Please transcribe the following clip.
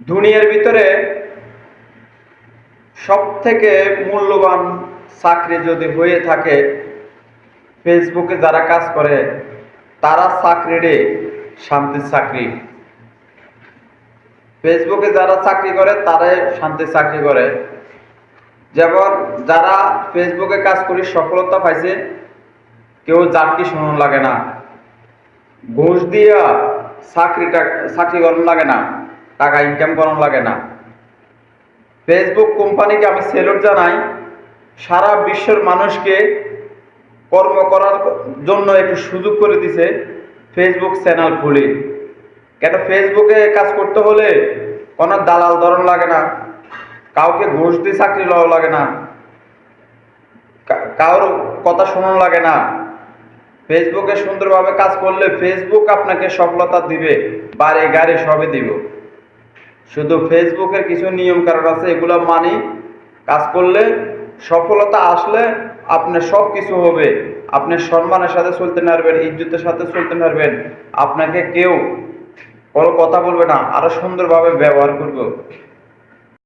দুনিয়ার ভিতরে সবথেকে মূল্যবান চাকরি যদি হয়ে থাকে, ফেসবুকে যারা কাজ করে তারা চাকরিরে শান্তির চাকরি। ফেসবুকে যারা চাকরি করে তারাই শান্তির চাকরি করে। যেমন যারা ফেসবুকে কাজ করে সফলতা পাইছে, কেউ চাকরি শোনানো লাগে না, ঘুষ দিয়া চাকরি করানো লাগে না, টাকা ইনকাম করানো লাগে না। ফেসবুক কোম্পানিকে আমি স্যালুট জানাই। সারা বিশ্বের মানুষকে কর্ম করার জন্য একটু সুযোগ করে দিছে ফেসবুক চ্যানেল খুলে। কেন ফেসবুকে কাজ করতে হলে কোনো দালাল ধরন লাগে না, কাউকে ঘুষ দিয়ে চাকরি লওয়া লাগে না, কারোর কথা শোনানো লাগে না। ফেসবুকে সুন্দরভাবে কাজ করলে ফেসবুক আপনাকে সফলতা দিবে, বাড়ি গাড়ি সবই দিব। শুধু ফেসবুকের কিছু নিয়ম কানুন আছে, এগুলো মানি কাজ করলে সফলতা আসলে আপনার সব কিছু হবে। আপনি সম্মানের সাথে চলতে পারবেন, ইজ্জতের সাথে চলতে পারবেন। আপনাকে কেউ কোনো কথা বলবে না, আরো সুন্দরভাবে ব্যবহার করবে।